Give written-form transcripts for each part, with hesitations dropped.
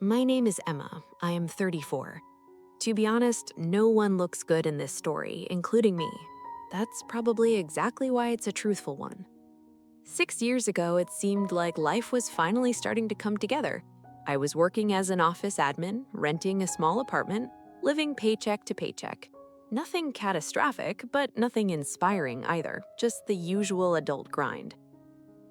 My name is Emma. I am 34. To be honest, no one looks good in this story, including me. That's probably exactly why it's a truthful one. 6 years ago, it seemed like life was finally starting to come together. I was working as an office admin, renting a small apartment, living paycheck to paycheck. Nothing catastrophic, but nothing inspiring either, just the usual adult grind.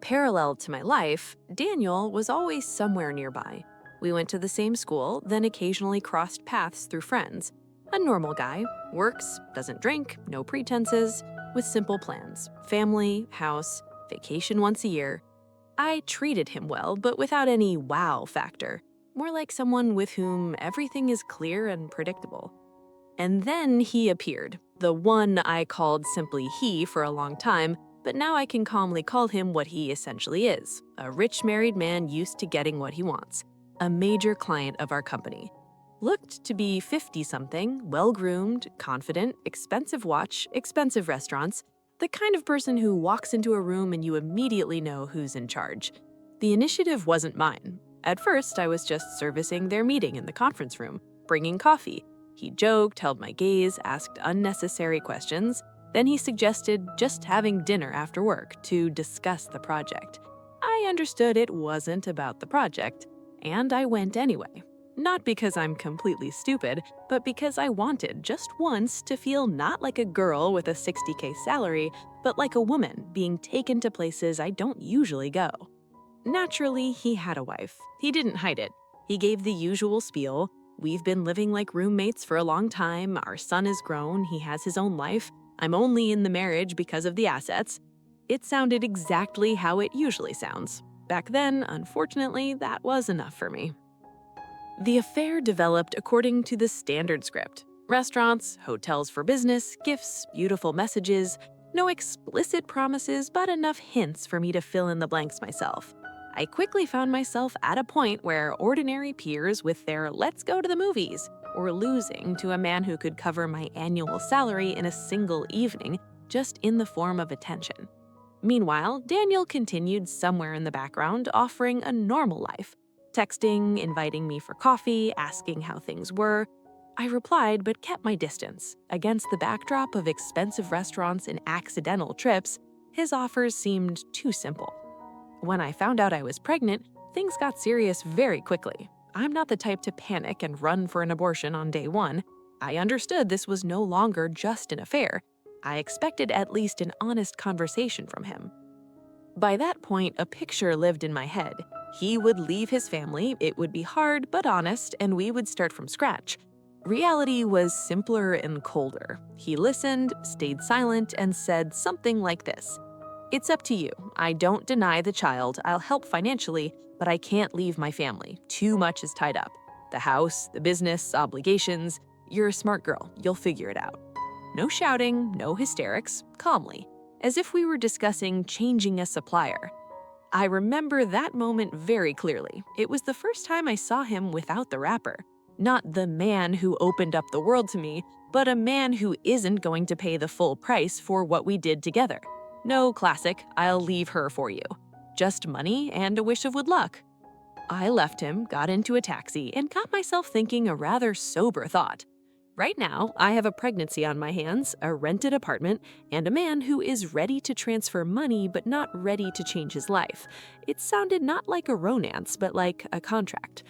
Parallel to my life, Daniel was always somewhere nearby. We went to the same school, then occasionally crossed paths through friends. A normal guy, works, doesn't drink, no pretenses, with simple plans: family, house, vacation once a year. I treated him well, but without any wow factor. More like someone with whom everything is clear and predictable. And then he appeared, the one I called simply he for a long time, but now I can calmly call him what he essentially is: a rich married man used to getting what he wants, a major client of our company. Looked to be 50-something, well-groomed, confident, expensive watch, expensive restaurants, the kind of person who walks into a room and you immediately know who's in charge. The initiative wasn't mine. At first, I was just servicing their meeting in the conference room, bringing coffee. He joked, held my gaze, asked unnecessary questions. Then he suggested just having dinner after work to discuss the project. I understood it wasn't about the project, and I went anyway. Not because I'm completely stupid, but because I wanted just once to feel not like a girl with a 60K salary, but like a woman being taken to places I don't usually go. Naturally, he had a wife. He didn't hide it. He gave the usual spiel. We've been living like roommates for a long time. Our son is grown. He has his own life. I'm only in the marriage because of the assets. It sounded exactly how it usually sounds. Back then, unfortunately, that was enough for me. The affair developed according to the standard script: restaurants, hotels for business, gifts, beautiful messages. No explicit promises, but enough hints for me to fill in the blanks myself. I quickly found myself at a point where ordinary peers with their "let's go to the movies" were losing to a man who could cover my annual salary in a single evening, just in the form of attention. Meanwhile, Daniel continued somewhere in the background, offering a normal life. Texting, inviting me for coffee, asking how things were. I replied but kept my distance. Against the backdrop of expensive restaurants and accidental trips, his offers seemed too simple. When I found out I was pregnant, things got serious very quickly. I'm not the type to panic and run for an abortion on day one. I understood this was no longer just an affair. I expected at least an honest conversation from him. By that point, a picture lived in my head. He would leave his family, it would be hard but honest, and we would start from scratch. Reality was simpler and colder. He listened, stayed silent, and said something like this: "It's up to you. I don't deny the child. I'll help financially, but I can't leave my family. Too much is tied up. The house, the business, obligations. You're a smart girl. You'll figure it out." No shouting, no hysterics, calmly, as if we were discussing changing a supplier. I remember that moment very clearly. It was the first time I saw him without the wrapper. Not the man who opened up the world to me, but a man who isn't going to pay the full price for what we did together. No classic, "I'll leave her for you." Just money and a wish of good luck. I left him, got into a taxi, and got myself thinking a rather sober thought. Right now, I have a pregnancy on my hands, a rented apartment, and a man who is ready to transfer money but not ready to change his life. It sounded not like a romance, but like a contract.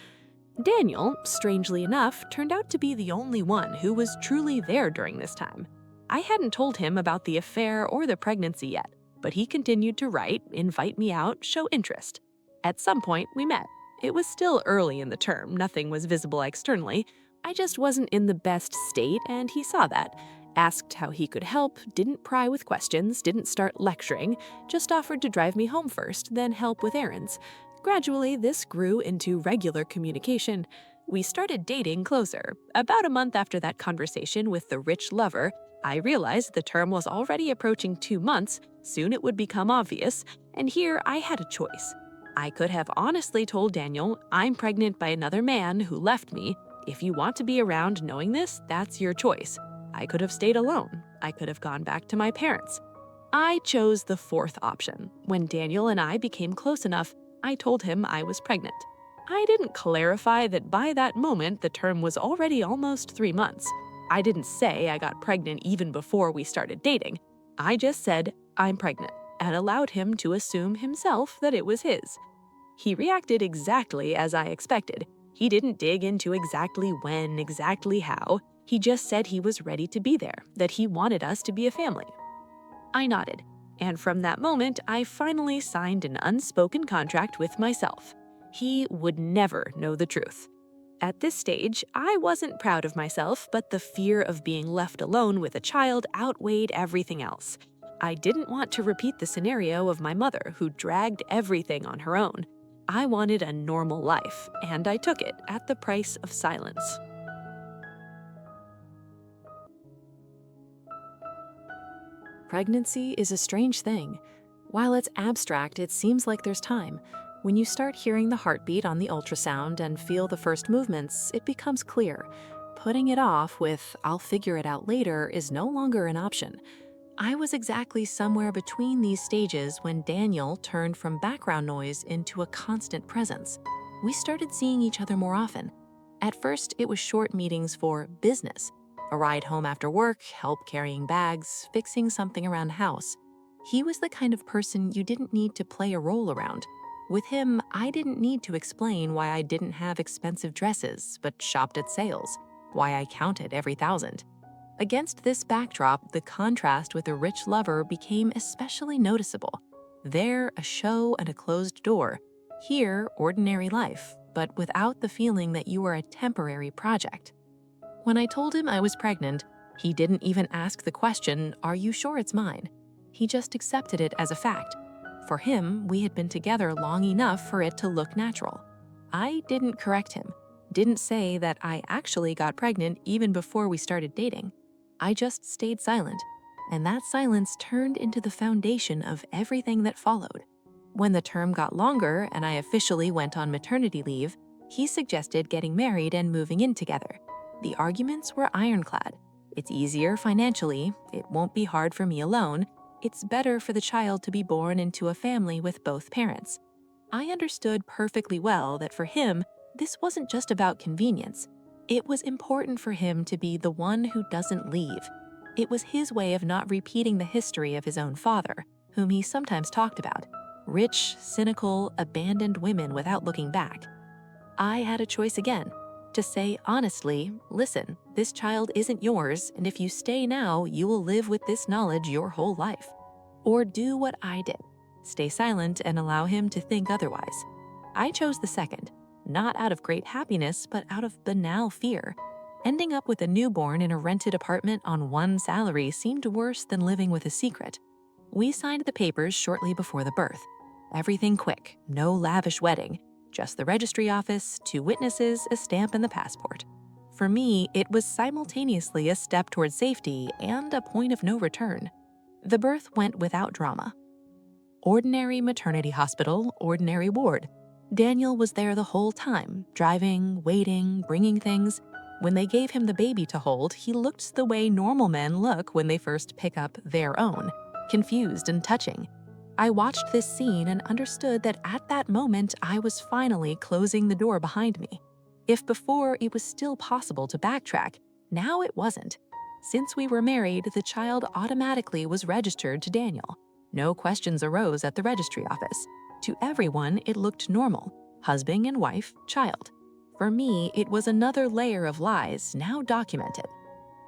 Daniel, strangely enough, turned out to be the only one who was truly there during this time. I hadn't told him about the affair or the pregnancy yet, but he continued to write, invite me out, show interest. At some point, we met. It was still early in the term, nothing was visible externally. I just wasn't in the best state, and he saw that. Asked how he could help, didn't pry with questions, didn't start lecturing, just offered to drive me home first, then help with errands. Gradually, this grew into regular communication. We started dating closer. About a month after that conversation with the rich lover, I realized the term was already approaching 2 months, soon it would become obvious, and here I had a choice. I could have honestly told Daniel, "I'm pregnant by another man who left me. If you want to be around knowing this, that's your choice." I could have stayed alone. I could have gone back to my parents. I chose the fourth option. When Daniel and I became close enough, I told him I was pregnant. I didn't clarify that by that moment the term was already almost 3 months. I didn't say I got pregnant even before we started dating. I just said, I'm pregnant, and allowed him to assume himself that it was his. He reacted exactly as I expected. He didn't dig into exactly when, exactly how. He just said he was ready to be there, that he wanted us to be a family. I nodded, and from that moment, I finally signed an unspoken contract with myself. He would never know the truth. At this stage, I wasn't proud of myself, but the fear of being left alone with a child outweighed everything else. I didn't want to repeat the scenario of my mother, who dragged everything on her own. I wanted a normal life, and I took it at the price of silence. Pregnancy is a strange thing. While it's abstract, it seems like there's time. When you start hearing the heartbeat on the ultrasound and feel the first movements, it becomes clear. Putting it off with, I'll figure it out later, is no longer an option. I was exactly somewhere between these stages when Daniel turned from background noise into a constant presence. We started seeing each other more often. At first, it was short meetings for business. A ride home after work, help carrying bags, fixing something around the house. He was the kind of person you didn't need to play a role around. With him, I didn't need to explain why I didn't have expensive dresses, but shopped at sales, why I counted every thousand. Against this backdrop, the contrast with a rich lover became especially noticeable. There, a show and a closed door. Here, ordinary life, but without the feeling that you were a temporary project. When I told him I was pregnant, he didn't even ask the question, "Are you sure it's mine?" He just accepted it as a fact. For him, we had been together long enough for it to look natural. I didn't correct him, didn't say that I actually got pregnant even before we started dating. I just stayed silent, and that silence turned into the foundation of everything that followed. When the term got longer and I officially went on maternity leave, he suggested getting married and moving in together. The arguments were ironclad. It's easier financially, it won't be hard for me alone, it's better for the child to be born into a family with both parents. I understood perfectly well that for him, this wasn't just about convenience. It was important for him to be the one who doesn't leave. It was his way of not repeating the history of his own father, whom he sometimes talked about. Rich, cynical, abandoned women without looking back. I had a choice again. To say honestly, listen, this child isn't yours, and if you stay now, you will live with this knowledge your whole life. Or do what I did, stay silent and allow him to think otherwise. I chose the second, not out of great happiness, but out of banal fear. Ending up with a newborn in a rented apartment on one salary seemed worse than living with a secret. We signed the papers shortly before the birth. Everything quick, no lavish wedding. Just the registry office, 2 witnesses, a stamp, and the passport. For me, it was simultaneously a step toward safety and a point of no return. The birth went without drama. Ordinary maternity hospital, ordinary ward. Daniel was there the whole time, driving, waiting, bringing things. When they gave him the baby to hold, he looked the way normal men look when they first pick up their own, confused and touching. I watched this scene and understood that at that moment, I was finally closing the door behind me. If before it was still possible to backtrack, now it wasn't. Since we were married, the child automatically was registered to Daniel. No questions arose at the registry office. To everyone, it looked normal. Husband and wife, child. For me, it was another layer of lies now documented.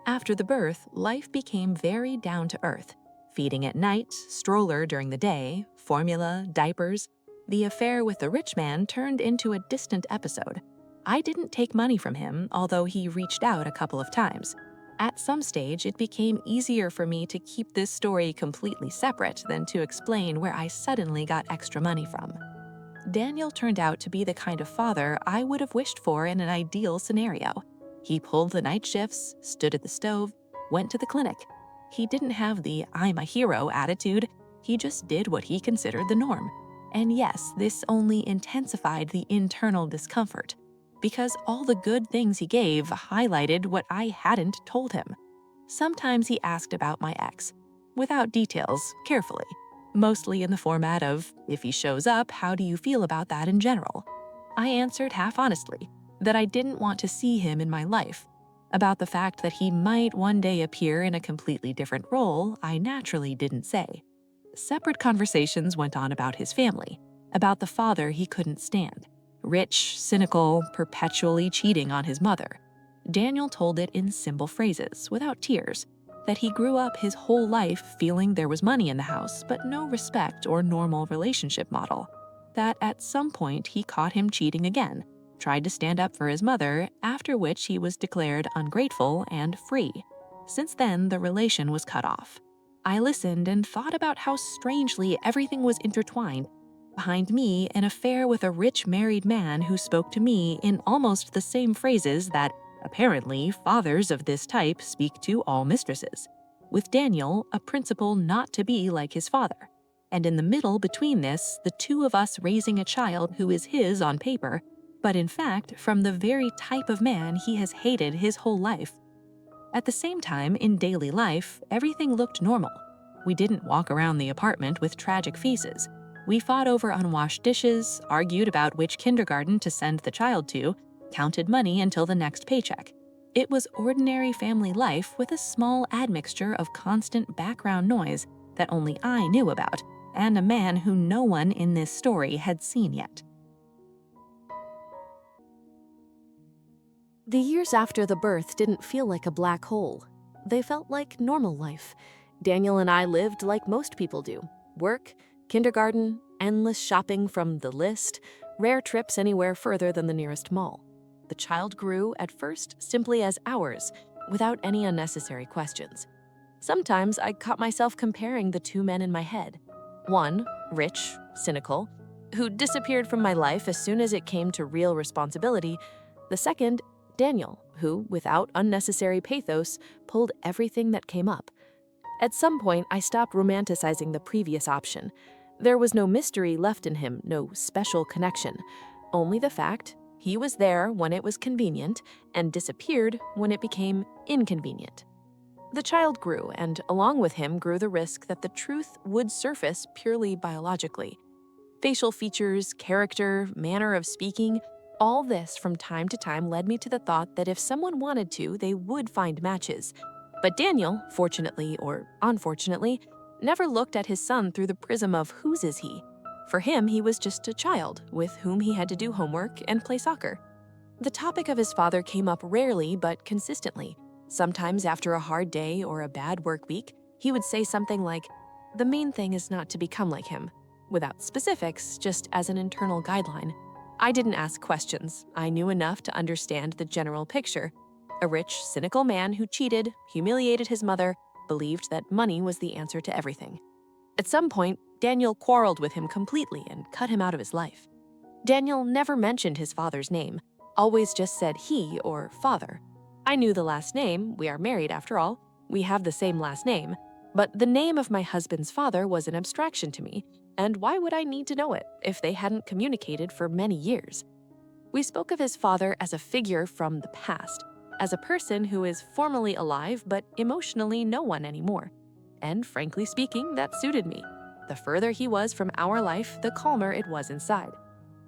After the birth, life became very down to earth. Feeding at night, stroller during the day, formula, diapers. The affair with the rich man turned into a distant episode. I didn't take money from him, although he reached out a couple of times. At some stage, it became easier for me to keep this story completely separate than to explain where I suddenly got extra money from. Daniel turned out to be the kind of father I would have wished for in an ideal scenario. He pulled the night shifts, stood at the stove, went to the clinic. He didn't have the "I'm a hero" attitude, he just did what he considered the norm. And yes, this only intensified the internal discomfort, because all the good things he gave highlighted what I hadn't told him. Sometimes he asked about my ex, without details, carefully, mostly in the format of, if he shows up, how do you feel about that in general? I answered half honestly that I didn't want to see him in my life. About the fact that he might one day appear in a completely different role, I naturally didn't say. Separate conversations went on about his family, about the father he couldn't stand. Rich, cynical, perpetually cheating on his mother. Daniel told it in simple phrases, without tears, that he grew up his whole life feeling there was money in the house, but no respect or normal relationship model. That at some point he caught him cheating again, tried to stand up for his mother, after which he was declared ungrateful and free. Since then, the relation was cut off. I listened and thought about how strangely everything was intertwined. Behind me, an affair with a rich married man who spoke to me in almost the same phrases that, apparently, fathers of this type speak to all mistresses. With Daniel, a principle not to be like his father. And in the middle between this, the two of us raising a child who is his on paper, but in fact, from the very type of man he has hated his whole life. At the same time, in daily life, everything looked normal. We didn't walk around the apartment with tragic faces. We fought over unwashed dishes, argued about which kindergarten to send the child to, counted money until the next paycheck. It was ordinary family life with a small admixture of constant background noise that only I knew about, and a man who no one in this story had seen yet. The years after the birth didn't feel like a black hole. They felt like normal life. Daniel and I lived like most people do. Work, kindergarten, endless shopping from the list, rare trips anywhere further than the nearest mall. The child grew, at first, simply as ours, without any unnecessary questions. Sometimes I caught myself comparing the two men in my head. One, rich, cynical, who disappeared from my life as soon as it came to real responsibility. The second, Daniel, who, without unnecessary pathos, pulled everything that came up. At some point, I stopped romanticizing the previous option. There was no mystery left in him, no special connection. Only the fact he was there when it was convenient and disappeared when it became inconvenient. The child grew, and along with him grew the risk that the truth would surface purely biologically. Facial features, character, manner of speaking, all this from time to time led me to the thought that if someone wanted to, they would find matches. But Daniel, fortunately or unfortunately, never looked at his son through the prism of whose is he. For him, he was just a child with whom he had to do homework and play soccer. The topic of his father came up rarely but consistently. Sometimes after a hard day or a bad work week, he would say something like, "The main thing is not to become like him," without specifics, just as an internal guideline. I didn't ask questions. I knew enough to understand the general picture. A rich, cynical man who cheated, humiliated his mother, believed that money was the answer to everything. At some point, Daniel quarreled with him completely and cut him out of his life. Daniel never mentioned his father's name, always just said he or father. I knew the last name, we are married after all, we have the same last name, but the name of my husband's father was an abstraction to me, and why would I need to know it if they hadn't communicated for many years? We spoke of his father as a figure from the past, as a person who is formally alive but emotionally no one anymore. And frankly speaking, that suited me. The further he was from our life, the calmer it was inside.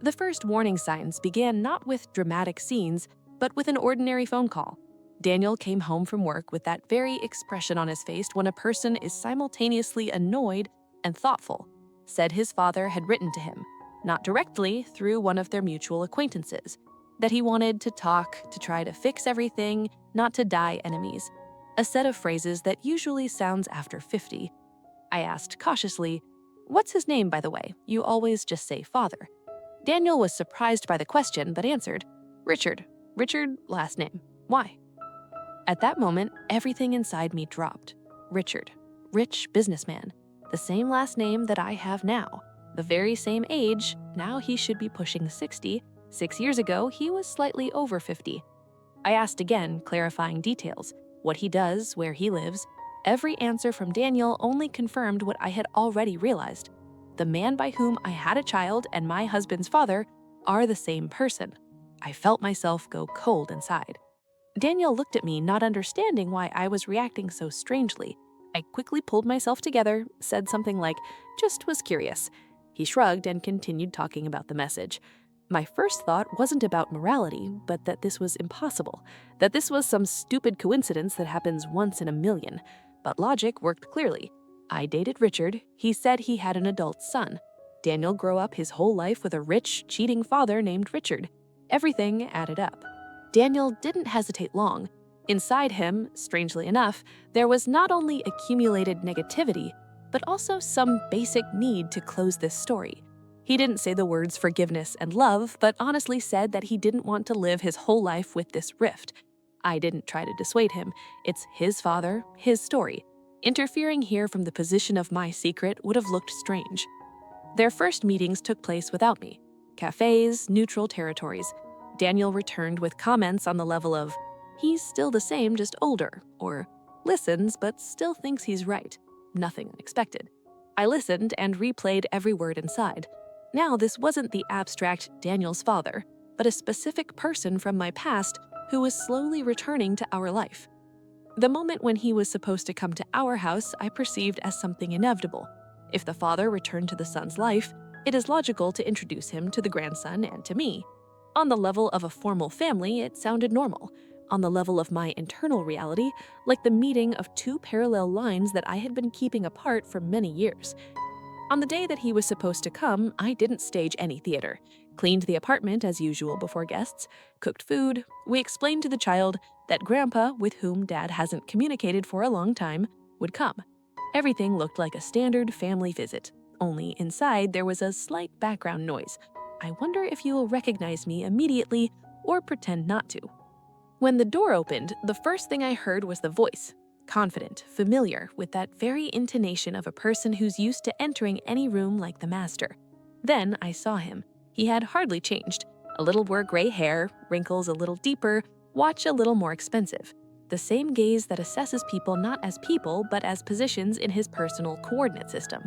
The first warning signs began not with dramatic scenes, but with an ordinary phone call. Daniel came home from work with that very expression on his face when a person is simultaneously annoyed and thoughtful. Said his father had written to him, not directly, through one of their mutual acquaintances, that he wanted to talk, to try to fix everything, not to die enemies. A set of phrases that usually sounds after 50. I asked cautiously, "What's his name, by the way? You always just say father." Daniel was surprised by the question, but answered, "Richard. Richard, last name. Why?" At that moment, everything inside me dropped. Richard. Rich businessman. The same last name that I have now. The very same age, now he should be pushing 60. 6 years ago, he was slightly over 50. I asked again, clarifying details, what he does, where he lives. Every answer from Daniel only confirmed what I had already realized. The man by whom I had a child and my husband's father are the same person. I felt myself go cold inside. Daniel looked at me, not understanding why I was reacting so strangely. I quickly pulled myself together, said something like, "Just was curious." He shrugged and continued talking about the message. My first thought wasn't about morality, but that this was impossible, that this was some stupid coincidence that happens once in a million. But logic worked clearly. I dated Richard. He said he had an adult son. Daniel grew up his whole life with a rich, cheating father named Richard. Everything added up. Daniel didn't hesitate long. Inside him, strangely enough, there was not only accumulated negativity, but also some basic need to close this story. He didn't say the words forgiveness and love, but honestly said that he didn't want to live his whole life with this rift. I didn't try to dissuade him. It's his father, his story. Interfering here from the position of my secret would have looked strange. Their first meetings took place without me. Cafes, neutral territories. Daniel returned with comments on the level of, "He's still the same, just older," or "listens but still thinks he's right." Nothing unexpected. I listened and replayed every word inside. Now this wasn't the abstract Daniel's father, but a specific person from my past who was slowly returning to our life. The moment when he was supposed to come to our house I perceived as something inevitable. If the father returned to the son's life, it is logical to introduce him to the grandson and to me. On the level of a formal family, it sounded normal. On the level of my internal reality, like the meeting of two parallel lines that I had been keeping apart for many years. On the day that he was supposed to come, I didn't stage any theater. Cleaned the apartment as usual before guests, cooked food. We explained to the child that Grandpa, with whom Dad hasn't communicated for a long time, would come. Everything looked like a standard family visit, only inside there was a slight background noise. I wonder if you'll recognize me immediately or pretend not to. When the door opened, the first thing I heard was the voice. Confident, familiar, with that very intonation of a person who's used to entering any room like the master. Then I saw him. He had hardly changed. A little more gray hair, wrinkles a little deeper, watch a little more expensive. The same gaze that assesses people not as people, but as positions in his personal coordinate system.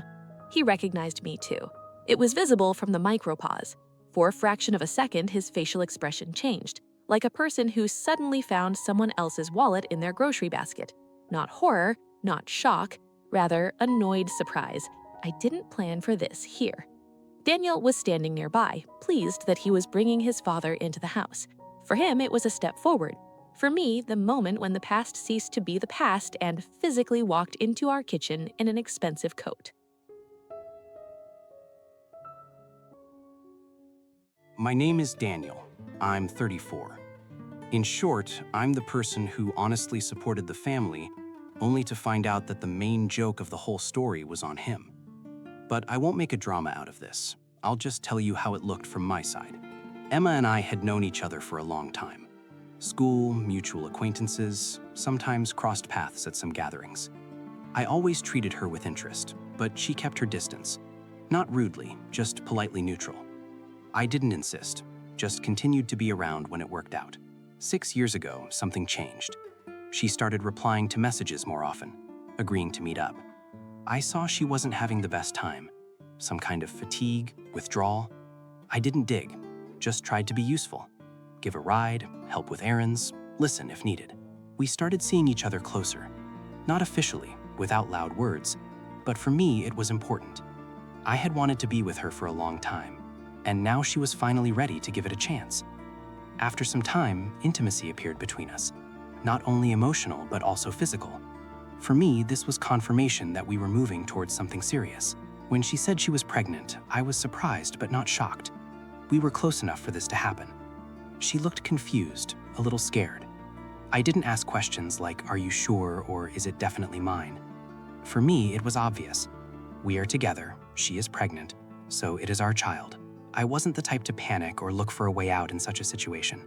He recognized me too. It was visible from the micropause. For a fraction of a second, his facial expression changed, like a person who suddenly found someone else's wallet in their grocery basket. Not horror, not shock, rather annoyed surprise. I didn't plan for this here. Daniel was standing nearby, pleased that he was bringing his father into the house. For him, it was a step forward. For me, the moment when the past ceased to be the past and physically walked into our kitchen in an expensive coat. My name is Daniel. I'm 34. In short, I'm the person who honestly supported the family, only to find out that the main joke of the whole story was on him. But I won't make a drama out of this. I'll just tell you how it looked from my side. Emma and I had known each other for a long time. School, mutual acquaintances, sometimes crossed paths at some gatherings. I always treated her with interest, but she kept her distance. Not rudely, just politely neutral. I didn't insist, just continued to be around when it worked out. 6 years ago, something changed. She started replying to messages more often, agreeing to meet up. I saw she wasn't having the best time. Some kind of fatigue, withdrawal. I didn't dig, just tried to be useful. Give a ride, help with errands, listen if needed. We started seeing each other closer. Not officially, without loud words, but for me it was important. I had wanted to be with her for a long time, and now she was finally ready to give it a chance. After some time, intimacy appeared between us. Not only emotional, but also physical. For me, this was confirmation that we were moving towards something serious. When she said she was pregnant, I was surprised but not shocked. We were close enough for this to happen. She looked confused, a little scared. I didn't ask questions like, "Are you sure?" or "Is it definitely mine?" For me, it was obvious. We are together, she is pregnant, so it is our child. I wasn't the type to panic or look for a way out in such a situation.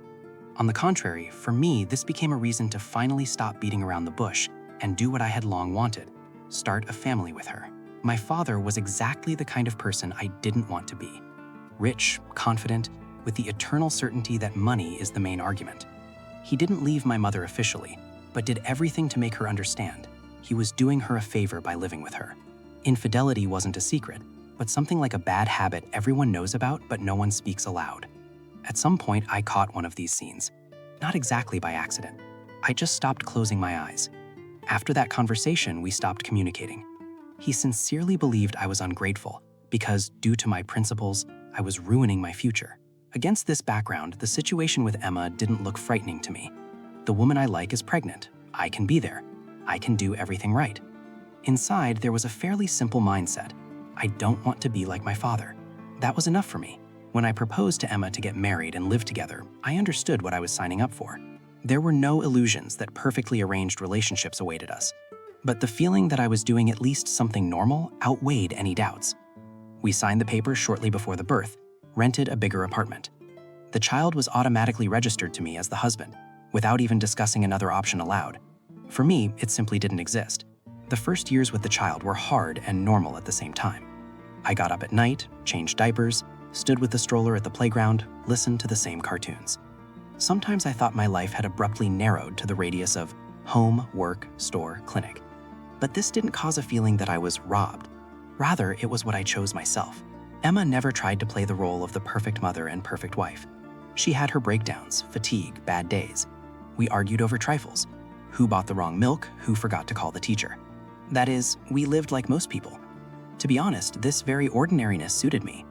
On the contrary, for me, this became a reason to finally stop beating around the bush and do what I had long wanted, start a family with her. My father was exactly the kind of person I didn't want to be. Rich, confident, with the eternal certainty that money is the main argument. He didn't leave my mother officially, but did everything to make her understand. He was doing her a favor by living with her. Infidelity wasn't a secret, but something like a bad habit everyone knows about but no one speaks aloud. At some point, I caught one of these scenes. Not exactly by accident. I just stopped closing my eyes. After that conversation, we stopped communicating. He sincerely believed I was ungrateful because, due to my principles, I was ruining my future. Against this background, the situation with Emma didn't look frightening to me. The woman I like is pregnant. I can be there. I can do everything right. Inside, there was a fairly simple mindset. I don't want to be like my father. That was enough for me. When I proposed to Emma to get married and live together, I understood what I was signing up for. There were no illusions that perfectly arranged relationships awaited us. But the feeling that I was doing at least something normal outweighed any doubts. We signed the papers shortly before the birth, rented a bigger apartment. The child was automatically registered to me as the husband, without even discussing another option aloud. For me, it simply didn't exist. The first years with the child were hard and normal at the same time. I got up at night, changed diapers, stood with the stroller at the playground, listened to the same cartoons. Sometimes I thought my life had abruptly narrowed to the radius of home, work, store, clinic. But this didn't cause a feeling that I was robbed. Rather, it was what I chose myself. Emma never tried to play the role of the perfect mother and perfect wife. She had her breakdowns, fatigue, bad days. We argued over trifles. Who bought the wrong milk? Who forgot to call the teacher? That is, we lived like most people. To be honest, this very ordinariness suited me.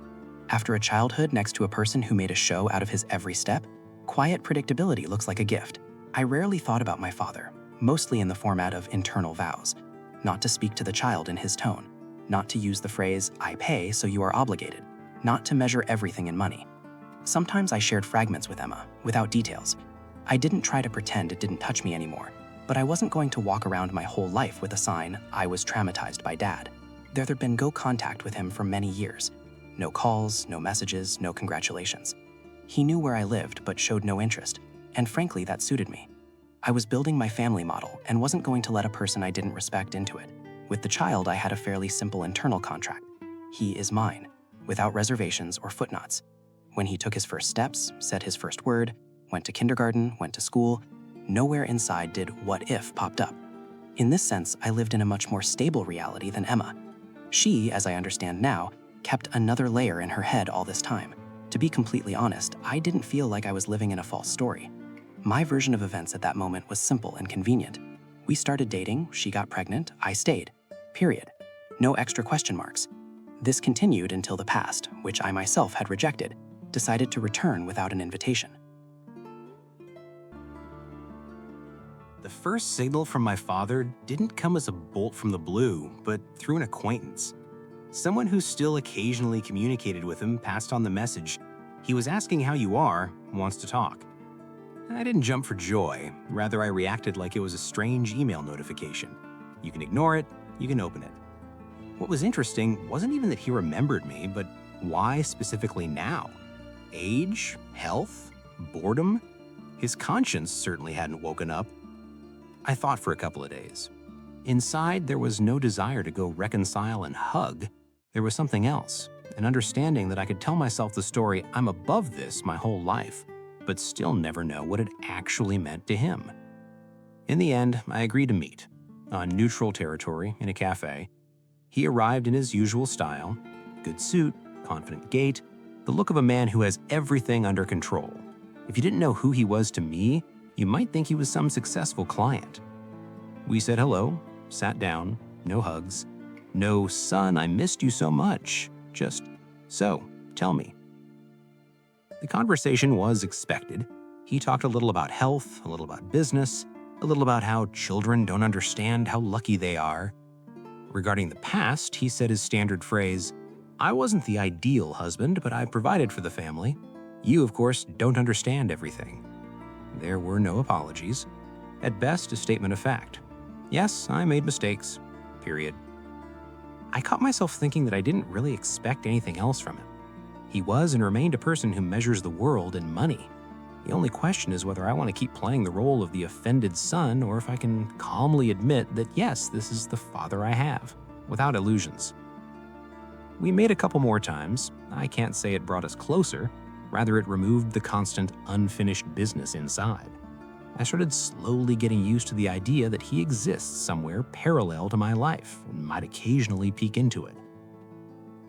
After a childhood next to a person who made a show out of his every step, quiet predictability looks like a gift. I rarely thought about my father, mostly in the format of internal vows. Not to speak to the child in his tone. Not to use the phrase, I pay, so you are obligated. Not to measure everything in money. Sometimes I shared fragments with Emma, without details. I didn't try to pretend it didn't touch me anymore, but I wasn't going to walk around my whole life with a sign, I was traumatized by Dad. There had been no contact with him for many years. No calls, no messages, no congratulations. He knew where I lived, but showed no interest, and frankly, that suited me. I was building my family model and wasn't going to let a person I didn't respect into it. With the child, I had a fairly simple internal contract. He is mine, without reservations or footnotes. When he took his first steps, said his first word, went to kindergarten, went to school, nowhere inside did what if popped up. In this sense, I lived in a much more stable reality than Emma. She, as I understand now, kept another layer in her head all this time. To be completely honest, I didn't feel like I was living in a false story. My version of events at that moment was simple and convenient. We started dating, she got pregnant, I stayed. Period. No extra question marks. This continued until the past, which I myself had rejected, decided to return without an invitation. The first signal from my father didn't come as a bolt from the blue, but through an acquaintance. Someone who still occasionally communicated with him passed on the message. He was asking how you are, wants to talk. I didn't jump for joy. Rather, I reacted like it was a strange email notification. You can ignore it, you can open it. What was interesting wasn't even that he remembered me, but why specifically now? Age? Health? Boredom? His conscience certainly hadn't woken up. I thought for a couple of days. Inside, there was no desire to go reconcile and hug. There was something else, an understanding that I could tell myself the story I'm above this my whole life, but still never know what it actually meant to him. In the end, I agreed to meet. On neutral territory, in a cafe. He arrived in his usual style, good suit, confident gait, the look of a man who has everything under control. If you didn't know who he was to me, you might think he was some successful client. We said hello, sat down, no hugs, no son, I missed you so much, just, so, tell me. The conversation was expected. He talked a little about health, a little about business, a little about how children don't understand how lucky they are. Regarding the past, he said his standard phrase, I wasn't the ideal husband, but I provided for the family. You, of course, don't understand everything. There were no apologies. At best, a statement of fact. Yes, I made mistakes. Period. I caught myself thinking that I didn't really expect anything else from him. He was and remained a person who measures the world in money. The only question is whether I want to keep playing the role of the offended son or if I can calmly admit that yes, this is the father I have, without illusions. We made a couple more times. I can't say it brought us closer. Rather, it removed the constant unfinished business inside. I started slowly getting used to the idea that he exists somewhere parallel to my life and might occasionally peek into it.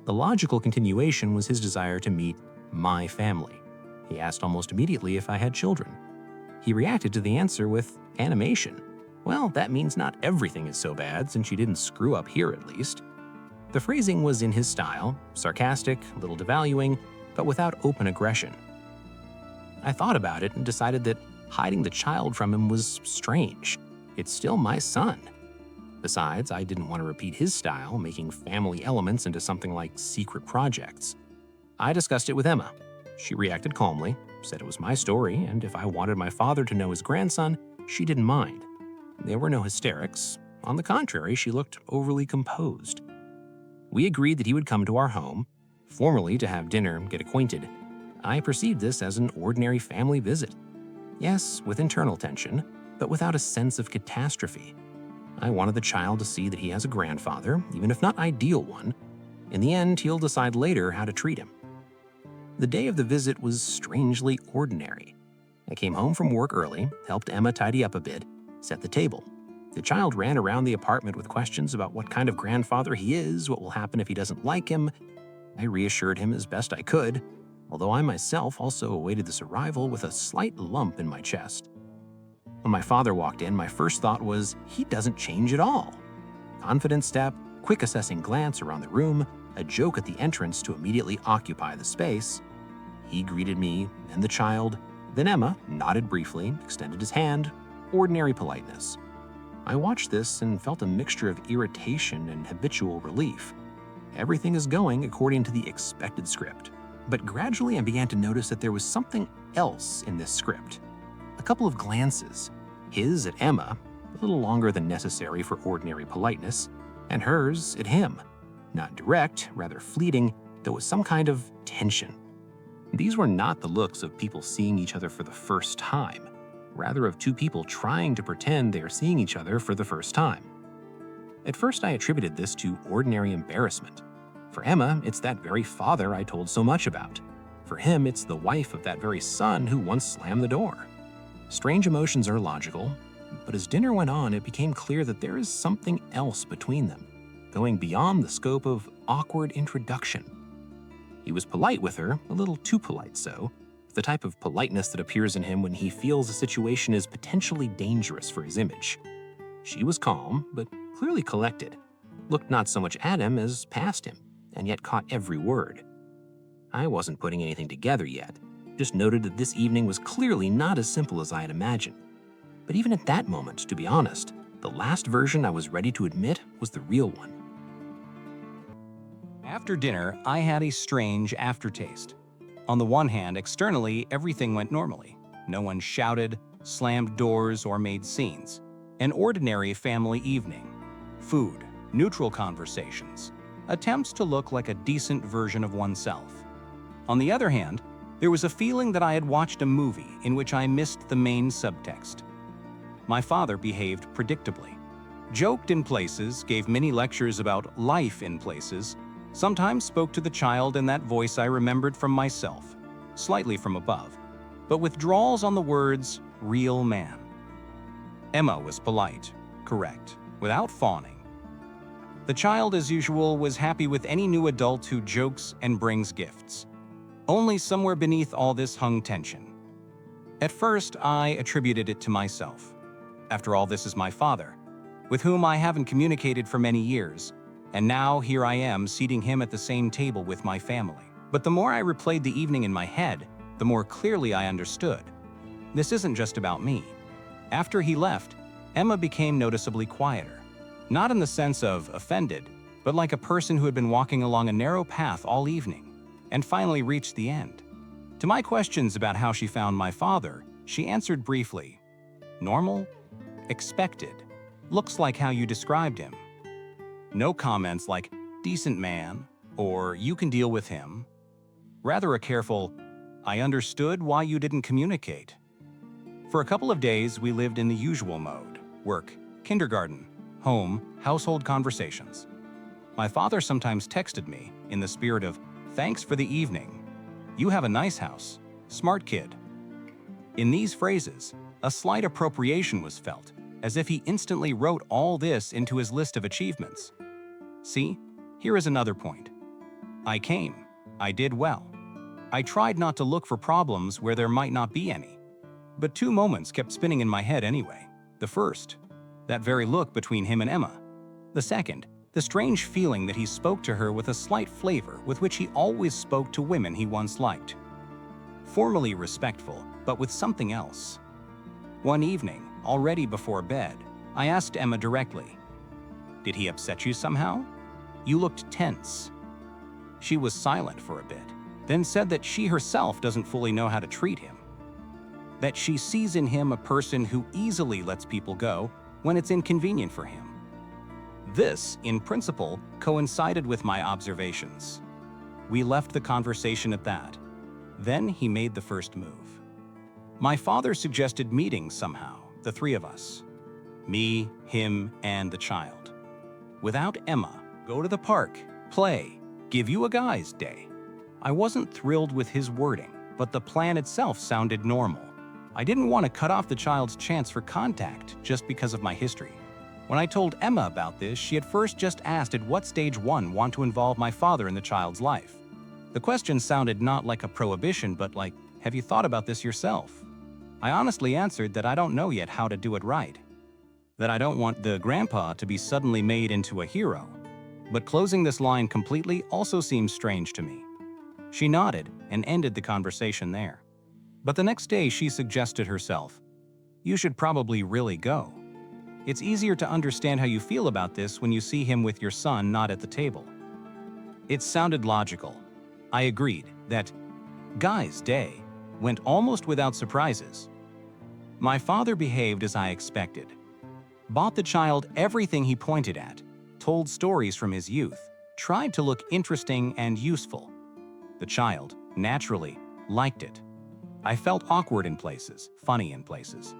The logical continuation was his desire to meet my family. He asked almost immediately if I had children. He reacted to the answer with animation. Well, that means not everything is so bad since you didn't screw up here at least. The phrasing was in his style, sarcastic, a little devaluing, but without open aggression. I thought about it and decided that hiding the child from him was strange. It's still my son. Besides, I didn't want to repeat his style, making family elements into something like secret projects. I discussed it with Emma. She reacted calmly, said it was my story, and if I wanted my father to know his grandson, she didn't mind. There were no hysterics. On the contrary, she looked overly composed. We agreed that he would come to our home, formally to have dinner and get acquainted. I perceived this as an ordinary family visit. Yes, with internal tension, but without a sense of catastrophe. I wanted the child to see that he has a grandfather, even if not ideal one. In the end, he'll decide later how to treat him. The day of the visit was strangely ordinary. I came home from work early, helped Emma tidy up a bit, set the table. The child ran around the apartment with questions about what kind of grandfather he is, what will happen if he doesn't like him. I reassured him as best I could, although I myself also awaited this arrival with a slight lump in my chest. When my father walked in, my first thought was, he doesn't change at all. Confident step, quick assessing glance around the room, a joke at the entrance to immediately occupy the space. He greeted me, then the child, then Emma, nodded briefly, extended his hand, ordinary politeness. I watched this and felt a mixture of irritation and habitual relief. Everything is going according to the expected script. But gradually I began to notice that there was something else in this script. A couple of glances, his at Emma, a little longer than necessary for ordinary politeness, and hers at him. Not direct, rather fleeting, though with some kind of tension. These were not the looks of people seeing each other for the first time, rather of two people trying to pretend they are seeing each other for the first time. At first I attributed this to ordinary embarrassment. For Emma, it's that very father I told so much about. For him, it's the wife of that very son who once slammed the door. Strange emotions are logical, but as dinner went on, it became clear that there is something else between them, going beyond the scope of awkward introduction. He was polite with her, a little too polite so, the type of politeness that appears in him when he feels a situation is potentially dangerous for his image. She was calm, but clearly collected, looked not so much at him as past him, and yet caught every word. I wasn't putting anything together yet, just noted that this evening was clearly not as simple as I had imagined. But even at that moment, to be honest, the last version I was ready to admit was the real one. After dinner, I had a strange aftertaste. On the one hand, externally, everything went normally. No one shouted, slammed doors, or made scenes. An ordinary family evening. Food, neutral conversations, attempts to look like a decent version of oneself. On the other hand, there was a feeling that I had watched a movie in which I missed the main subtext. My father behaved predictably, joked in places, gave mini lectures about life in places, sometimes spoke to the child in that voice I remembered from myself, slightly from above, but with drawls on the words, real man. Emma was polite, correct, without fawning. The child, as usual, was happy with any new adult who jokes and brings gifts. Only somewhere beneath all this hung tension. At first, I attributed it to myself. After all, this is my father, with whom I haven't communicated for many years, and now here I am seating him at the same table with my family. But the more I replayed the evening in my head, the more clearly I understood. This isn't just about me. After he left, Emma became noticeably quieter. Not in the sense of offended, but like a person who had been walking along a narrow path all evening and finally reached the end. To my questions about how she found my father, she answered briefly, normal, expected, looks like how you described him. No comments like, decent man, or you can deal with him. Rather a careful, I understood why you didn't communicate. For a couple of days, we lived in the usual mode, work, kindergarten, home, household conversations. My father sometimes texted me in the spirit of, thanks for the evening. You have a nice house. Smart kid. In these phrases, a slight appropriation was felt, as if he instantly wrote all this into his list of achievements. See, here is another point. I came. I did well. I tried not to look for problems where there might not be any. But two moments kept spinning in my head anyway. The first, that very look between him and Emma. The second, the strange feeling that he spoke to her with a slight flavor with which he always spoke to women he once liked. Formally respectful, but with something else. One evening, already before bed, I asked Emma directly, "Did he upset you somehow? You looked tense." She was silent for a bit, then said that she herself doesn't fully know how to treat him. That she sees in him a person who easily lets people go when it's inconvenient for him. This, in principle, coincided with my observations. We left the conversation at that. Then he made the first move. My father suggested meeting somehow, the three of us. Me, him, and the child. Without Emma, go to the park, play, give you a guy's day. I wasn't thrilled with his wording, but the plan itself sounded normal. I didn't want to cut off the child's chance for contact just because of my history. When I told Emma about this, she at first just asked at what stage one want to involve my father in the child's life. The question sounded not like a prohibition, but like, have you thought about this yourself? I honestly answered that I don't know yet how to do it right. That I don't want the grandpa to be suddenly made into a hero. But closing this line completely also seems strange to me. She nodded and ended the conversation there. But the next day she suggested herself, "You should probably really go. It's easier to understand how you feel about this when you see him with your son not at the table." It sounded logical. I agreed that guy's day went almost without surprises. My father behaved as I expected. Bought the child everything he pointed at, told stories from his youth, tried to look interesting and useful. The child, naturally, liked it. I felt awkward in places, funny in places.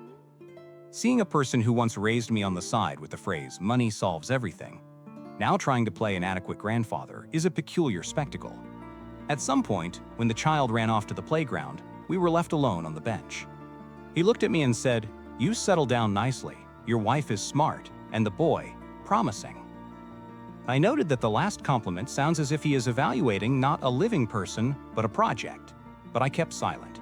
Seeing a person who once raised me on the side with the phrase, "money solves everything," now trying to play an adequate grandfather is a peculiar spectacle. At some point, when the child ran off to the playground, we were left alone on the bench. He looked at me and said, "You settle down nicely. Your wife is smart, and the boy, promising." I noted that the last compliment sounds as if he is evaluating not a living person, but a project, but I kept silent.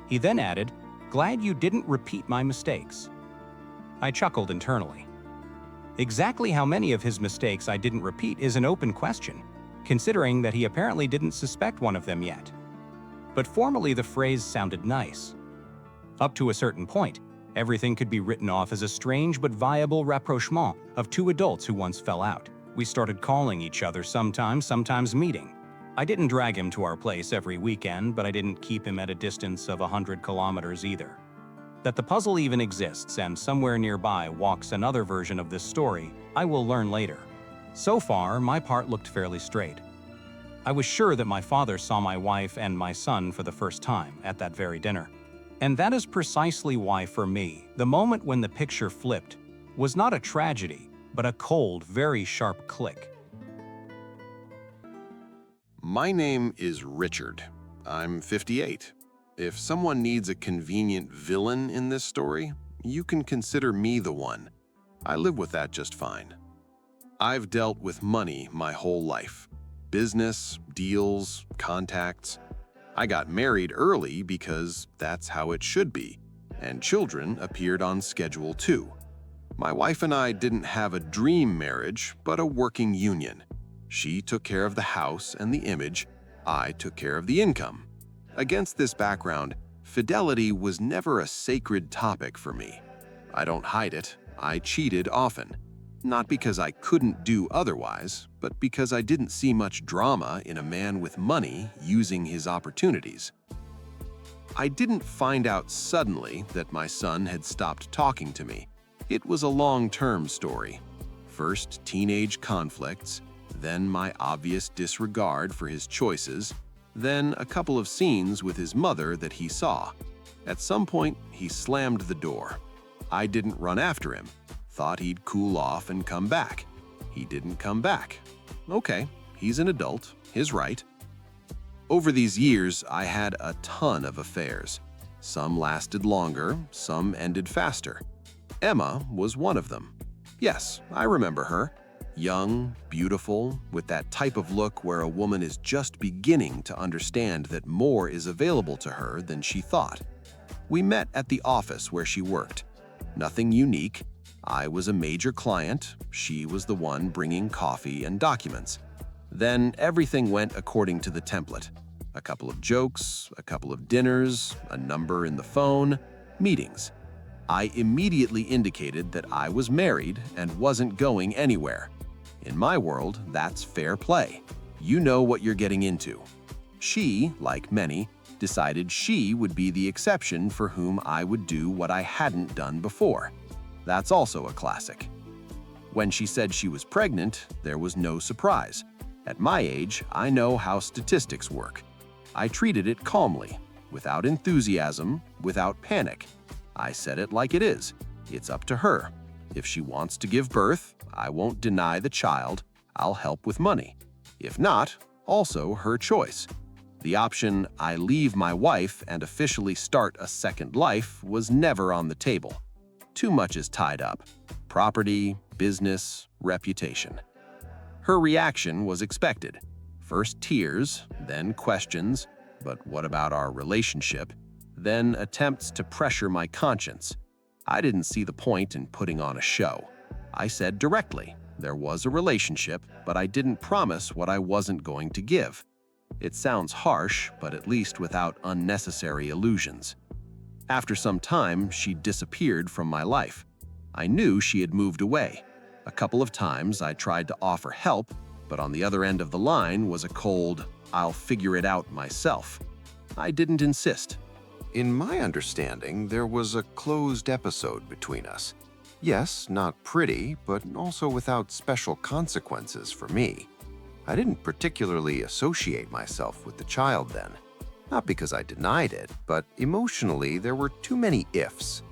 He then added, "Glad you didn't repeat my mistakes." I chuckled internally. Exactly how many of his mistakes I didn't repeat is an open question, considering that he apparently didn't suspect one of them yet. But formally the phrase sounded nice. Up to a certain point, everything could be written off as a strange but viable rapprochement of two adults who once fell out. We started calling each other sometimes meeting. I didn't drag him to our place every weekend, but I didn't keep him at a distance of 100 kilometers either. That the puzzle even exists and somewhere nearby walks another version of this story, I will learn later. So far, my part looked fairly straight. I was sure that my father saw my wife and my son for the first time at that very dinner. And that is precisely why, for me, the moment when the picture flipped was not a tragedy, but a cold, very sharp click. My name is Richard. I'm 58. If someone needs a convenient villain in this story, you can consider me the one. I live with that just fine. I've dealt with money my whole life. Business, deals, contacts. I got married early because that's how it should be, and children appeared on schedule too. My wife and I didn't have a dream marriage, but a working union. She took care of the house and the image, I took care of the income. Against this background, fidelity was never a sacred topic for me. I don't hide it, I cheated often. Not because I couldn't do otherwise, but because I didn't see much drama in a man with money using his opportunities. I didn't find out suddenly that my son had stopped talking to me. It was a long-term story. First teenage conflicts, then my obvious disregard for his choices, then a couple of scenes with his mother that he saw. At some point, he slammed the door. I didn't run after him. Thought he'd cool off and come back. He didn't come back. Okay, he's an adult, his right. Over these years, I had a ton of affairs. Some lasted longer, some ended faster. Emma was one of them. Yes, I remember her. Young, beautiful, with that type of look where a woman is just beginning to understand that more is available to her than she thought. We met at the office where she worked. Nothing unique. I was a major client. She was the one bringing coffee and documents. Then everything went according to the template. A couple of jokes, a couple of dinners, a number in the phone, meetings. I immediately indicated that I was married and wasn't going anywhere. In my world, that's fair play. You know what you're getting into. She, like many, decided she would be the exception for whom I would do what I hadn't done before. That's also a classic. When she said she was pregnant, there was no surprise. At my age, I know how statistics work. I treated it calmly, without enthusiasm, without panic. I said it like it is. It's up to her. If she wants to give birth, I won't deny the child. I'll help with money. If not, also her choice. The option, I leave my wife and officially start a second life, was never on the table. Too much is tied up. Property, business, reputation. Her reaction was expected. First tears, then questions, but what about our relationship? Then attempts to pressure my conscience. I didn't see the point in putting on a show. I said directly, there was a relationship, but I didn't promise what I wasn't going to give. It sounds harsh, but at least without unnecessary illusions. After some time, she disappeared from my life. I knew she had moved away. A couple of times I tried to offer help, but on the other end of the line was a cold, I'll figure it out myself. I didn't insist. In my understanding, there was a closed episode between us. Yes, not pretty, but also without special consequences for me. I didn't particularly associate myself with the child then. Not because I denied it, but emotionally there were too many ifs.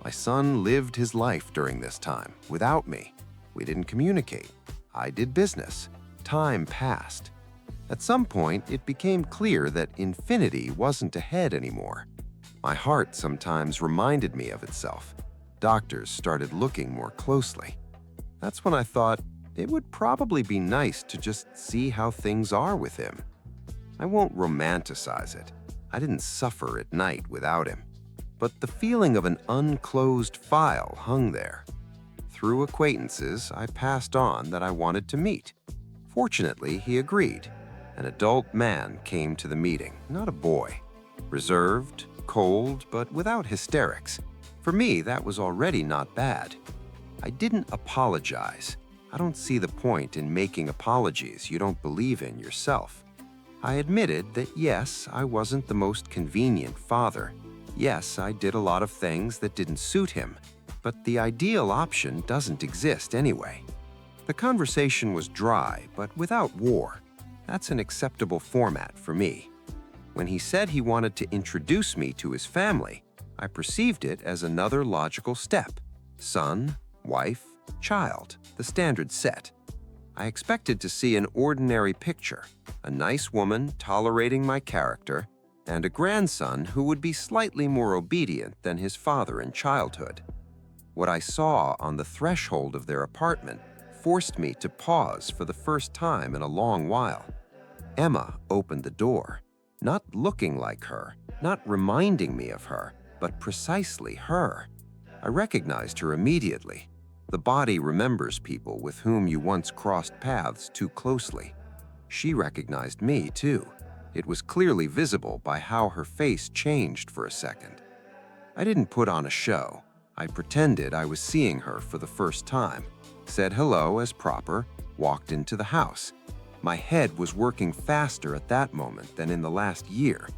My son lived his life during this time, without me. We didn't communicate. I did business. Time passed. At some point, it became clear that infinity wasn't ahead anymore. My heart sometimes reminded me of itself. Doctors started looking more closely. That's when I thought it would probably be nice to just see how things are with him. I won't romanticize it. I didn't suffer at night without him. But the feeling of an unclosed file hung there. Through acquaintances, I passed on that I wanted to meet. Fortunately, he agreed. An adult man came to the meeting, not a boy. Reserved, cold, but without hysterics. For me, that was already not bad. I didn't apologize. I don't see the point in making apologies you don't believe in yourself. I admitted that yes, I wasn't the most convenient father. Yes, I did a lot of things that didn't suit him, but the ideal option doesn't exist anyway. The conversation was dry, but without war. That's an acceptable format for me. When he said he wanted to introduce me to his family, I perceived it as another logical step. Son, wife, child, the standard set. I expected to see an ordinary picture, a nice woman tolerating my character, and a grandson who would be slightly more obedient than his father in childhood. What I saw on the threshold of their apartment forced me to pause for the first time in a long while. Emma opened the door, not looking like her, not reminding me of her, but precisely her. I recognized her immediately. The body remembers people with whom you once crossed paths too closely. She recognized me, too. It was clearly visible by how her face changed for a second. I didn't put on a show. I pretended I was seeing her for the first time, said hello as proper, walked into the house. My head was working faster at that moment than in the last year.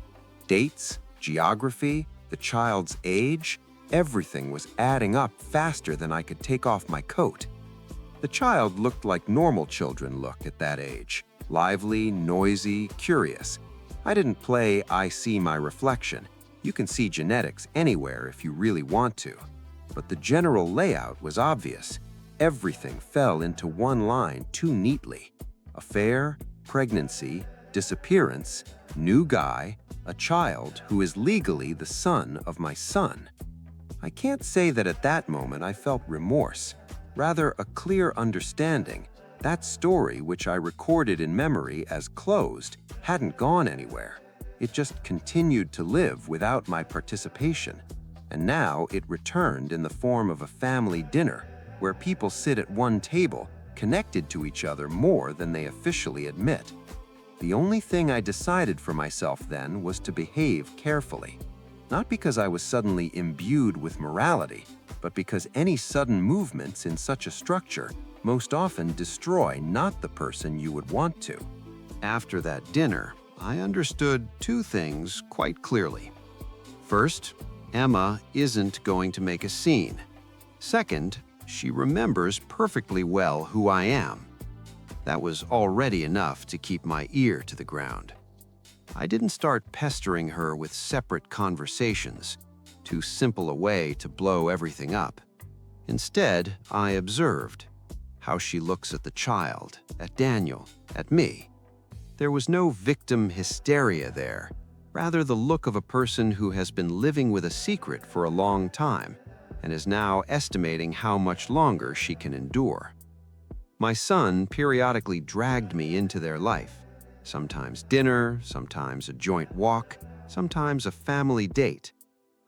Dates, geography, the child's age, everything was adding up faster than I could take off my coat. The child looked like normal children look at that age. Lively, noisy, curious. I didn't play I see my reflection. You can see genetics anywhere if you really want to. But the general layout was obvious. Everything fell into one line too neatly. Affair, pregnancy, disappearance, new guy, a child who is legally the son of my son. I can't say that at that moment I felt remorse, rather a clear understanding. That story, which I recorded in memory as closed, hadn't gone anywhere. It just continued to live without my participation. And now it returned in the form of a family dinner, where people sit at one table, connected to each other more than they officially admit. The only thing I decided for myself then was to behave carefully. Not because I was suddenly imbued with morality, but because any sudden movements in such a structure most often destroy not the person you would want to. After that dinner, I understood two things quite clearly. First, Emma isn't going to make a scene. Second, she remembers perfectly well who I am. That was already enough to keep my ear to the ground. I didn't start pestering her with separate conversations, too simple a way to blow everything up. Instead, I observed how she looks at the child, at Daniel, at me. There was no victim hysteria there, rather the look of a person who has been living with a secret for a long time and is now estimating how much longer she can endure. My son periodically dragged me into their life, sometimes dinner, sometimes a joint walk, sometimes a family date.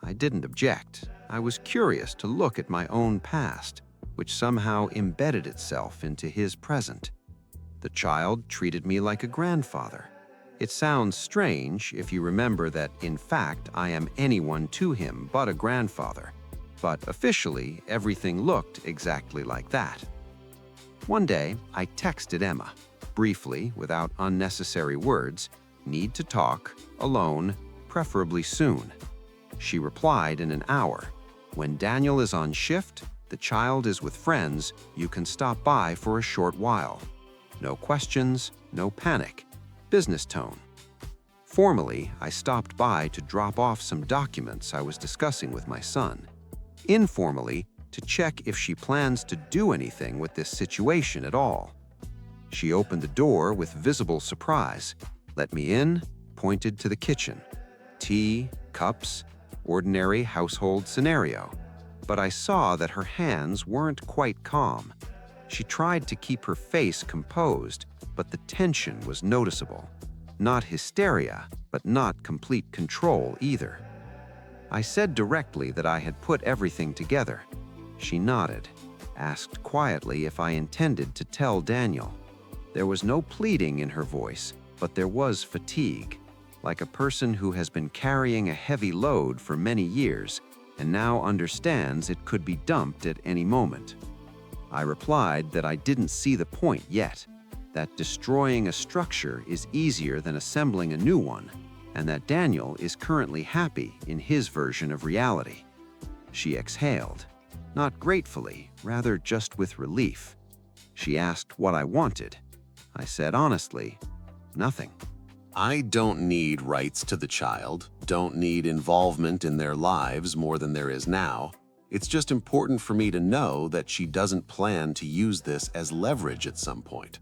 I didn't object. I was curious to look at my own past, which somehow embedded itself into his present. The child treated me like a grandfather. It sounds strange if you remember that, in fact, I am anyone to him but a grandfather. But officially, everything looked exactly like that. One day, I texted Emma, briefly, without unnecessary words, "Need to talk, alone, preferably soon." She replied in an hour, "When Daniel is on shift, the child is with friends, you can stop by for a short while. No questions, no panic. Business tone." Formally, I stopped by to drop off some documents I was discussing with my son. Informally, to check if she plans to do anything with this situation at all. She opened the door with visible surprise, let me in, pointed to the kitchen. Tea, cups, ordinary household scenario. But I saw that her hands weren't quite calm. She tried to keep her face composed, but the tension was noticeable. Not hysteria, but not complete control either. I said directly that I had put everything together. She nodded, asked quietly if I intended to tell Daniel. There was no pleading in her voice, but there was fatigue, like a person who has been carrying a heavy load for many years and now understands it could be dumped at any moment. I replied that I didn't see the point yet, that destroying a structure is easier than assembling a new one, and that Daniel is currently happy in his version of reality. She exhaled, not gratefully, rather just with relief. She asked what I wanted. I said honestly, nothing. I don't need rights to the child, don't need involvement in their lives more than there is now. It's just important for me to know that she doesn't plan to use this as leverage at some point.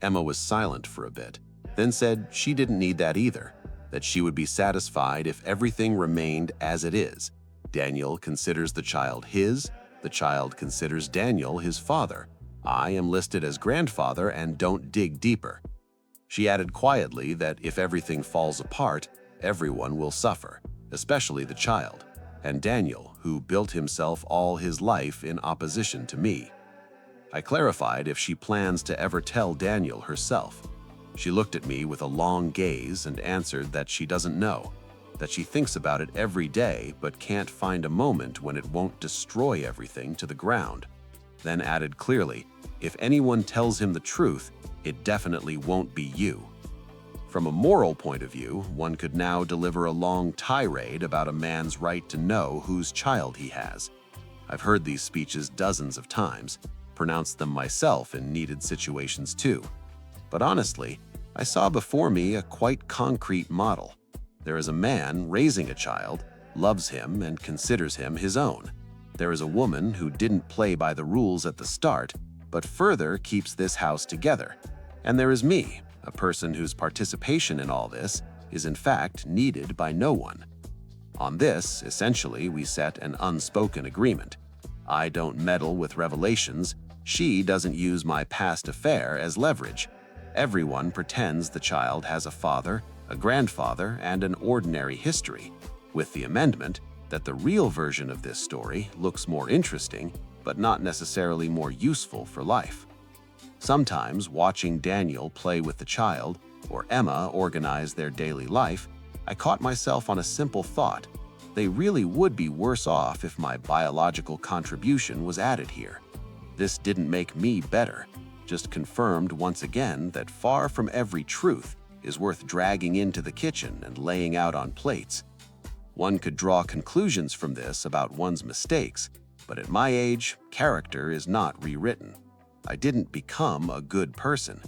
Emma was silent for a bit, then said she didn't need that either, that she would be satisfied if everything remained as it is. Daniel considers the child his, the child considers Daniel his father. I am listed as grandfather and don't dig deeper. She added quietly that if everything falls apart, everyone will suffer, especially the child, and Daniel, who built himself all his life in opposition to me. I clarified if she plans to ever tell Daniel herself. She looked at me with a long gaze and answered that she doesn't know, that she thinks about it every day but can't find a moment when it won't destroy everything to the ground. Then added clearly, if anyone tells him the truth, it definitely won't be you. From a moral point of view, one could now deliver a long tirade about a man's right to know whose child he has. I've heard these speeches dozens of times, pronounced them myself in needed situations too. But honestly, I saw before me a quite concrete model. There is a man raising a child, loves him and considers him his own. There is a woman who didn't play by the rules at the start, but further keeps this house together. And there is me, a person whose participation in all this is in fact needed by no one. On this, essentially, we set an unspoken agreement. I don't meddle with revelations. She doesn't use my past affair as leverage. Everyone pretends the child has a father, a grandfather, and an ordinary history, with the amendment that the real version of this story looks more interesting, but not necessarily more useful for life. Sometimes watching Daniel play with the child or Emma organize their daily life, I caught myself on a simple thought. They really would be worse off if my biological contribution was added here. This didn't make me better, just confirmed once again that far from every truth is worth dragging into the kitchen and laying out on plates. One could draw conclusions from this about one's mistakes, but at my age, character is not rewritten. I didn't become a good person.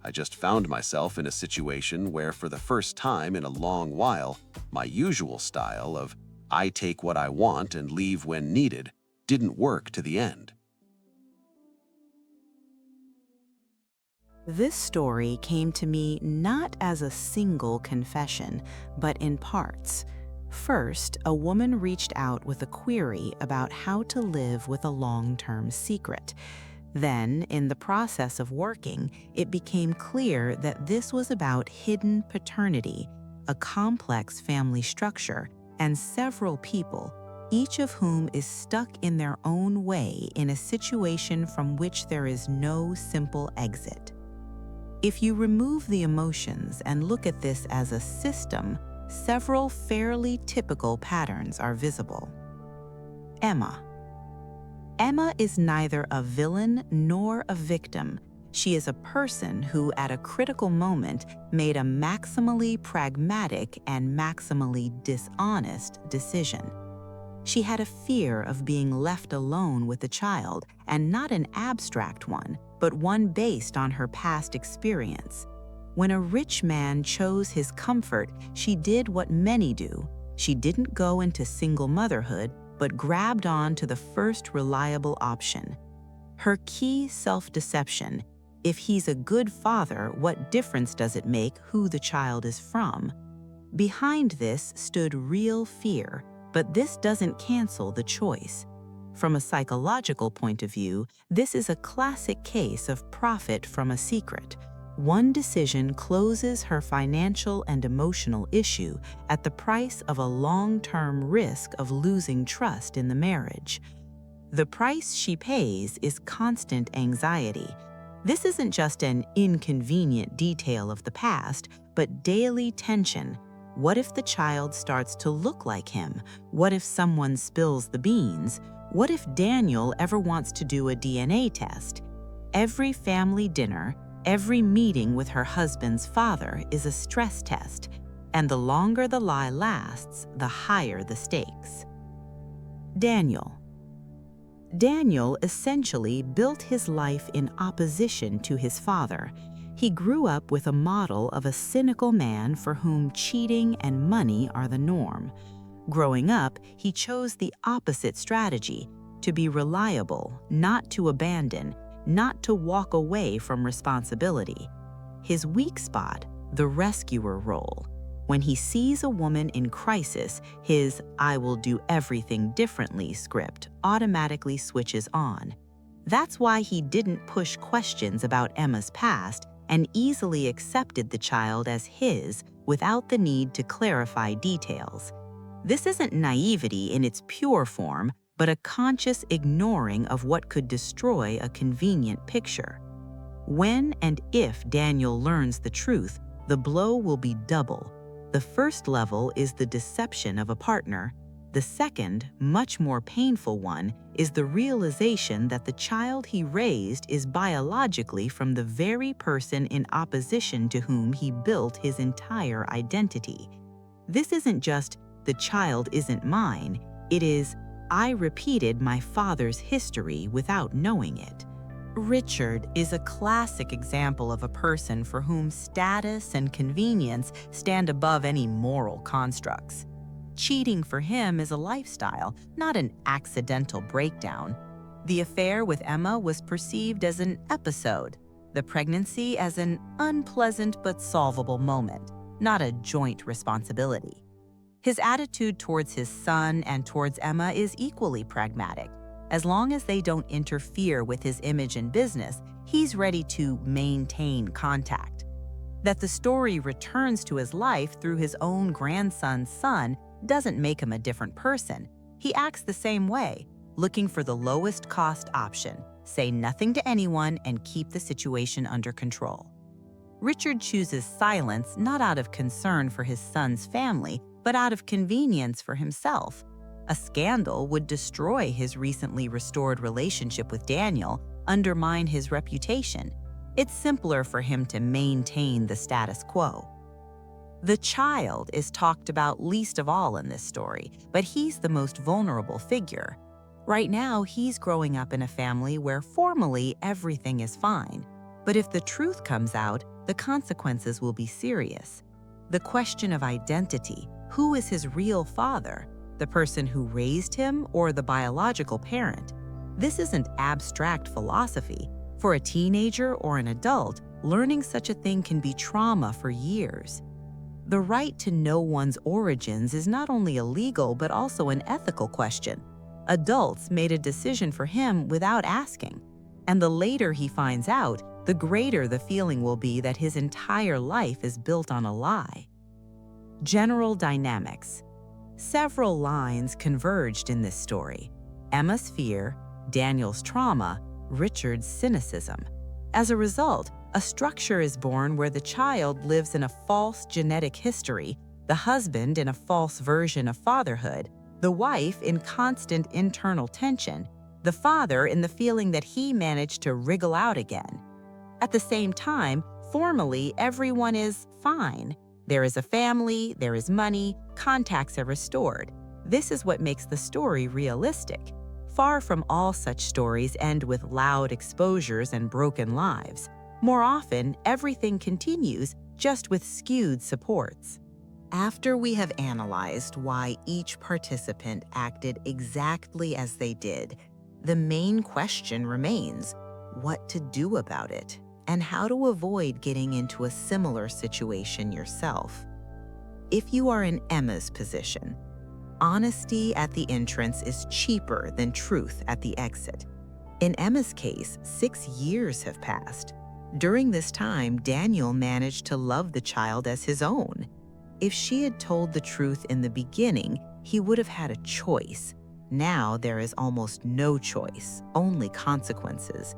I just found myself in a situation where for the first time in a long while, my usual style of I take what I want and leave when needed didn't work to the end. This story came to me not as a single confession, but in parts. First, a woman reached out with a query about how to live with a long-term secret. Then, in the process of working, it became clear that this was about hidden paternity, a complex family structure, and several people, each of whom is stuck in their own way in a situation from which there is no simple exit. If you remove the emotions and look at this as a system, several fairly typical patterns are visible. Emma. Emma is neither a villain nor a victim. She is a person who, at a critical moment, made a maximally pragmatic and maximally dishonest decision. She had a fear of being left alone with the child, and not an abstract one, but one based on her past experience. When a rich man chose his comfort, she did what many do. She didn't go into single motherhood, but grabbed on to the first reliable option. Her key self-deception: if he's a good father, what difference does it make who the child is from? Behind this stood real fear, but this doesn't cancel the choice. From a psychological point of view, this is a classic case of profit from a secret. One decision closes her financial and emotional issue at the price of a long-term risk of losing trust in the marriage. The price she pays is constant anxiety. This isn't just an inconvenient detail of the past, but daily tension. What if the child starts to look like him? What if someone spills the beans? What if Daniel ever wants to do a DNA test? Every family dinner, every meeting with her husband's father is a stress test, and the longer the lie lasts, the higher the stakes. Daniel essentially built his life in opposition to his father. He grew up with a model of a cynical man for whom cheating and money are the norm. Growing up, he chose the opposite strategy: to be reliable, not to abandon, not to walk away from responsibility. His weak spot, the rescuer role. When he sees a woman in crisis, his "I will do everything differently" script automatically switches on. That's why he didn't push questions about Emma's past and easily accepted the child as his without the need to clarify details. This isn't naivety in its pure form, but a conscious ignoring of what could destroy a convenient picture. When and if Daniel learns the truth, the blow will be double. The first level is the deception of a partner. The second, much more painful one, is the realization that the child he raised is biologically from the very person in opposition to whom he built his entire identity. This isn't just "the child isn't mine," it is "I repeated my father's history without knowing it." Richard is a classic example of a person for whom status and convenience stand above any moral constructs. Cheating for him is a lifestyle, not an accidental breakdown. The affair with Emma was perceived as an episode, the pregnancy as an unpleasant but solvable moment, not a joint responsibility. His attitude towards his son and towards Emma is equally pragmatic. As long as they don't interfere with his image and business, he's ready to maintain contact. That the story returns to his life through his own grandson's son doesn't make him a different person. He acts the same way, looking for the lowest cost option, say nothing to anyone, and keep the situation under control. Richard chooses silence not out of concern for his son's family, but out of convenience for himself. A scandal would destroy his recently restored relationship with Daniel, undermine his reputation. It's simpler for him to maintain the status quo. The child is talked about least of all in this story, but he's the most vulnerable figure. Right now, he's growing up in a family where formally everything is fine. But if the truth comes out, the consequences will be serious. The question of identity, who is his real father? The person who raised him or the biological parent? This isn't abstract philosophy. For a teenager or an adult, learning such a thing can be trauma for years. The right to know one's origins is not only a legal but also an ethical question. Adults made a decision for him without asking, and the later he finds out, the greater the feeling will be that his entire life is built on a lie. General dynamics. Several lines converged in this story: Emma's fear, Daniel's trauma, Richard's cynicism. As a result, a structure is born where the child lives in a false genetic history, the husband in a false version of fatherhood, the wife in constant internal tension, the father in the feeling that he managed to wriggle out again. At the same time, formally, everyone is fine. There is a family, there is money, contacts are restored. This is what makes the story realistic. Far from all such stories end with loud exposures and broken lives. More often, everything continues, just with skewed supports. After we have analyzed why each participant acted exactly as they did, the main question remains: what to do about it, and how to avoid getting into a similar situation yourself. If you are in Emma's position, honesty at the entrance is cheaper than truth at the exit. In Emma's case, 6 years have passed. During this time, Daniel managed to love the child as his own. If she had told the truth in the beginning, he would have had a choice. Now there is almost no choice, only consequences.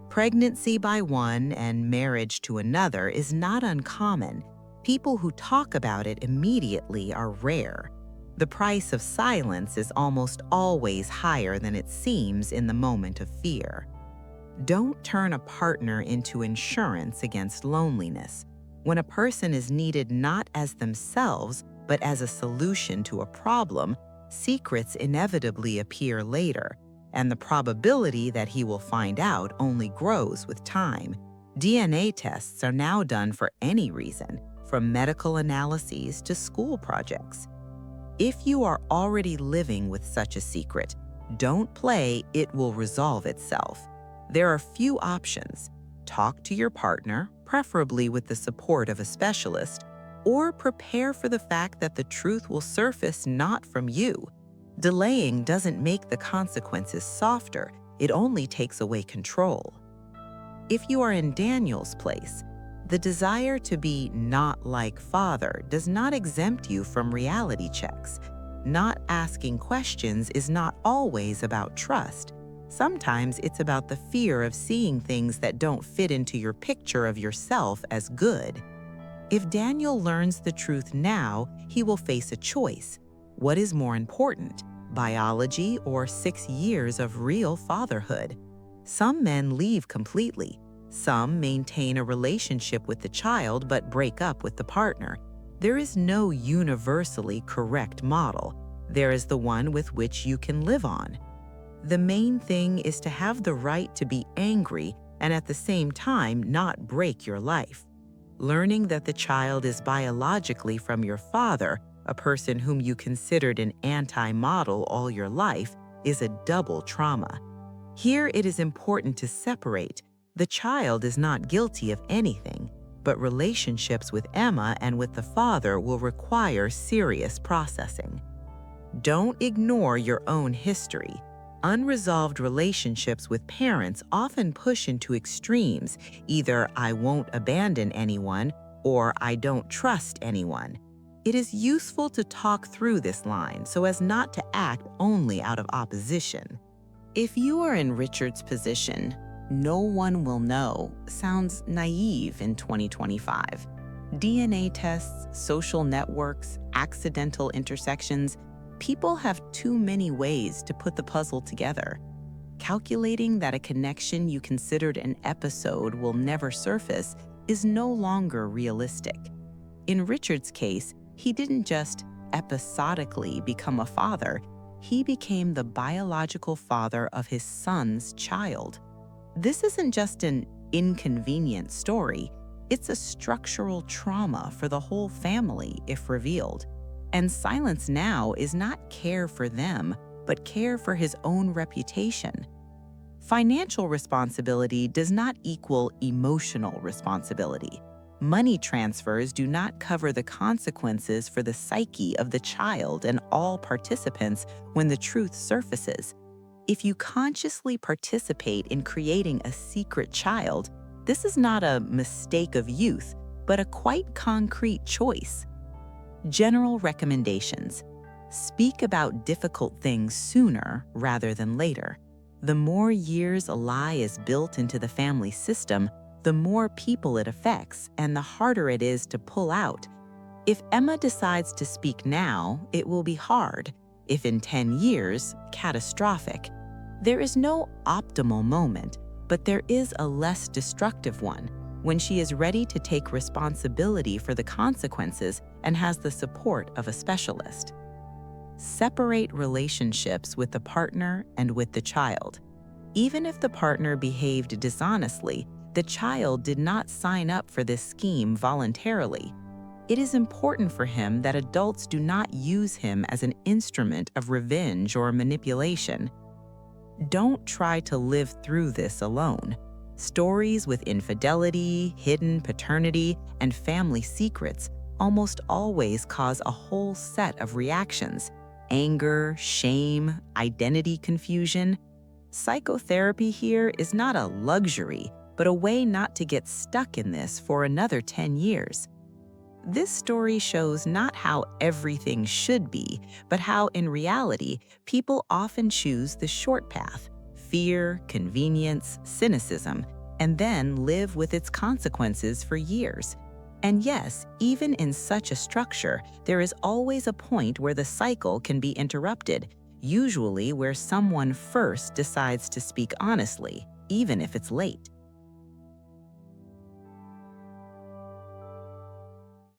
Pregnancy by one and marriage to another is not uncommon. People who talk about it immediately are rare. The price of silence is almost always higher than it seems in the moment of fear. Don't turn a partner into insurance against loneliness. When a person is needed not as themselves, but as a solution to a problem, secrets inevitably appear later, and the probability that he will find out only grows with time. DNA tests are now done for any reason, from medical analyses to school projects. If you are already living with such a secret, don't play "it will resolve itself." There are few options. Talk to your partner, preferably with the support of a specialist, or prepare for the fact that the truth will surface not from you. Delaying doesn't make the consequences softer, it only takes away control. If you are in Daniel's place, the desire to be not like father does not exempt you from reality checks. Not asking questions is not always about trust. Sometimes it's about the fear of seeing things that don't fit into your picture of yourself as good. If Daniel learns the truth now, he will face a choice. What is more important, biology or 6 years of real fatherhood? Some men leave completely. Some maintain a relationship with the child but break up with the partner. There is no universally correct model. There is the one with which you can live on. The main thing is to have the right to be angry and at the same time not break your life. Learning that the child is biologically from your father, a person whom you considered an anti-model all your life, is a double trauma. Here it is important to separate. The child is not guilty of anything, but relationships with Emma and with the father will require serious processing. Don't ignore your own history. Unresolved relationships with parents often push into extremes, either "I won't abandon anyone" or "I don't trust anyone." It is useful to talk through this line so as not to act only out of opposition. If you are in Richard's position, "no one will know" sounds naive in 2025. DNA tests, social networks, accidental intersections, people have too many ways to put the puzzle together. Calculating that a connection you considered an episode will never surface is no longer realistic. In Richard's case, he didn't just episodically become a father, he became the biological father of his son's child. This isn't just an inconvenient story, it's a structural trauma for the whole family if revealed. And silence now is not care for them, but care for his own reputation. Financial responsibility does not equal emotional responsibility. Money transfers do not cover the consequences for the psyche of the child and all participants when the truth surfaces. If you consciously participate in creating a secret child, this is not a mistake of youth, but a quite concrete choice. General recommendations. Speak about difficult things sooner rather than later. The more years a lie is built into the family system, the more people it affects and the harder it is to pull out. If Emma decides to speak now, it will be hard. If in 10 years, catastrophic. There is no optimal moment, but there is a less destructive one, when she is ready to take responsibility for the consequences and has the support of a specialist. Separate relationships with the partner and with the child. Even if the partner behaved dishonestly, the child did not sign up for this scheme voluntarily. It is important for him that adults do not use him as an instrument of revenge or manipulation. Don't try to live through this alone. Stories with infidelity, hidden paternity, and family secrets almost always cause a whole set of reactions: anger, shame, identity confusion. Psychotherapy here is not a luxury, but a way not to get stuck in this for another 10 years. This story shows not how everything should be, but how in reality, people often choose the short path: fear, convenience, cynicism, and then live with its consequences for years. And yes, even in such a structure, there is always a point where the cycle can be interrupted, usually where someone first decides to speak honestly, even if it's late.